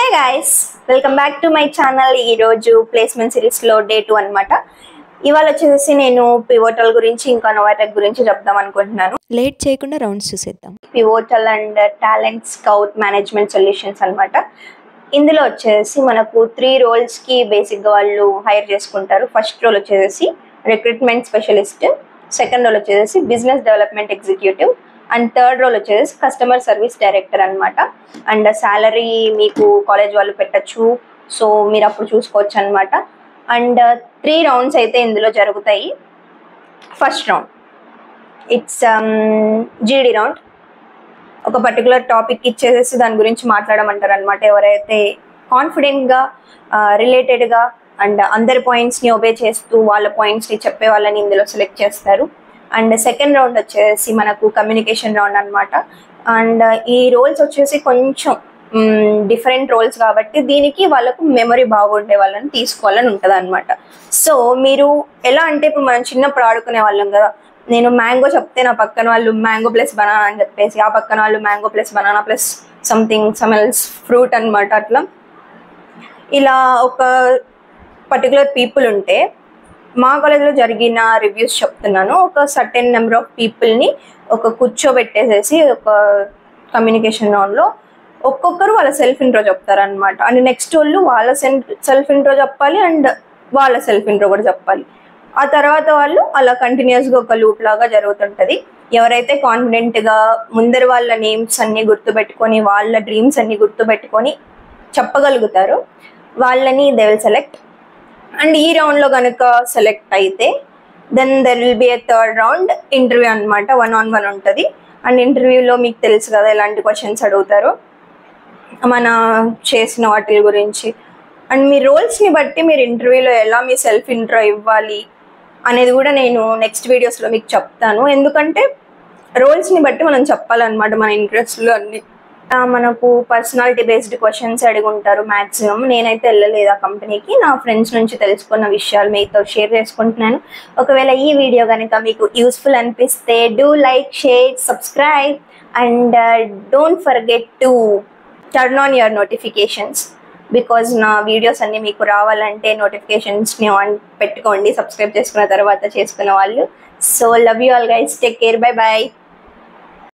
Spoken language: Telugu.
Hey guys, welcome back to my channel. ఈ రోజు ప్లేస్మెంట్ సిరీస్ లో డే 2 అన్నమాట. ఇవాళ వచ్చేసి నేను పివోటల్ గురించి ఇంకా నోవాటెక్ గురించి చెప్దాం అనుకుంటున్నాను. లేట్ చేయకుండా రౌండ్స్ చూసేద్దాం. Pivotal and talent scout management solutions అన్నమాట. ఇందులో వచ్చేసి మనకు 3 రోల్స్ కి బేసిక్ గా వాళ్ళు హైర్ చేసుకుంటారు. ఫస్ట్ రోల్ వచ్చేసి రిక్రూట్మెంట్ స్పెషలిస్ట్, సెకండ్ రోల్ వచ్చేసి business development executive and third role వచ్చేసి కస్టమర్ సర్వీస్ డైరెక్టర్ అనమాట. అండ్ సాలరీ మీకు కాలేజ్ వాళ్ళు పెట్టచ్చు, సో మీరు అప్పుడు చూసుకోవచ్చు అనమాట. అండ్ 3 రౌండ్స్ అయితే ఇందులో జరుగుతాయి. ఫస్ట్ రౌండ్ ఇట్స్ జీడీ రౌండ్. ఒక పర్టికులర్ టాపిక్ ఇచ్చేసేసి దాని గురించి మాట్లాడమంటారు అనమాట. ఎవరైతే కాన్ఫిడెంట్గా రిలేటెడ్గా అండ్ అందరి పాయింట్స్ని ఒబే చేస్తూ వాళ్ళ పాయింట్స్ని చెప్పే వాళ్ళని ఇందులో సెలెక్ట్ చేస్తారు. అండ్ సెకండ్ రౌండ్ వచ్చేసి మనకు కమ్యూనికేషన్ రౌండ్ అనమాట. అండ్ ఈ రోల్స్ వచ్చేసి కొంచెం డిఫరెంట్ రోల్స్ కాబట్టి దీనికి వాళ్ళకు మెమరీ బాగుండే వాళ్ళని తీసుకోవాలని ఉంటుంది అనమాట. సో మీరు ఎలా అంటే ఇప్పుడు మనం చిన్నప్పుడు ఆడుకునే వాళ్ళం కదా, నేను మ్యాంగో చెప్తే నా పక్కన వాళ్ళు మ్యాంగో ప్లస్ బనానా అని చెప్పేసి, ఆ పక్కన వాళ్ళు mango plus banana plus something smells fruit అనమాట. అట్లా ఇలా ఒక పర్టికులర్ పీపుల్ ఉంటే, మా కాలేజ్లో జరిగిన రివ్యూస్ చెప్తున్నాను. ఒక సర్టెన్ నెంబర్ ఆఫ్ పీపుల్ని ఒక కూర్చోబెట్టేసేసి ఒక కమ్యూనికేషన్ రౌండ్లో ఒక్కొక్కరు వాళ్ళ సెల్ఫ్ ఇంట్రో చెప్తారనమాట. అండ్ నెక్స్ట్ వాళ్ళు వాళ్ళ సెల్ఫ్ ఇంట్రో చెప్పాలి అండ్ వాళ్ళ సెల్ఫ్ ఇంట్రో కూడా చెప్పాలి. ఆ తర్వాత వాళ్ళు అలా కంటిన్యూస్గా ఒక లూప్ లాగా జరుగుతుంటుంది. ఎవరైతే కాన్ఫిడెంట్గా ముందర వాళ్ళ నేమ్స్ అన్నీ గుర్తుపెట్టుకొని వాళ్ళ డ్రీమ్స్ అన్నీ గుర్తుపెట్టుకొని చెప్పగలుగుతారో వాళ్ళని దే విల్ సెలెక్ట్. అండ్ ఈ రౌండ్లో కనుక సెలెక్ట్ అయితే then there will be a third round interview అనమాట. 1-on-1 ఉంటుంది. అండ్ ఇంటర్వ్యూలో మీకు తెలుసు కదా ఎలాంటి క్వశ్చన్స్ అడుగుతారో మన చేసిన వాటి గురించి. అండ్ మీ రోల్స్ని బట్టి మీరు ఇంటర్వ్యూలో ఎలా మీ సెల్ఫ్ ఇంట్రో ఇవ్వాలి అనేది కూడా నేను నెక్స్ట్ వీడియోస్లో మీకు చెప్తాను. ఎందుకంటే రోల్స్ని బట్టి మనం చెప్పాలన్నమాట మన ఇంట్రెస్ట్లో అన్నీ. మనకు పర్సనాలిటీ బేస్డ్ క్వశ్చన్స్ అడుగుంటారు మ్యాక్సిమం. నేనైతే వెళ్ళలేదు ఆ కంపెనీకి. నా ఫ్రెండ్స్ నుంచి తెలుసుకున్న విషయాలు మీతో షేర్ చేసుకుంటున్నాను. ఒకవేళ ఈ వీడియో కనుక మీకు యూస్ఫుల్ అనిపిస్తే do like, share, subscribe and don't forget to turn on your notifications. Because నా వీడియోస్ అన్నీ మీకు రావాలంటే నోటిఫికేషన్స్ని ఆన్ పెట్టుకోండి, సబ్స్క్రైబ్ చేసుకున్న తర్వాత చేసుకున్న వాళ్ళు. So love you all guys, take care, bye bye.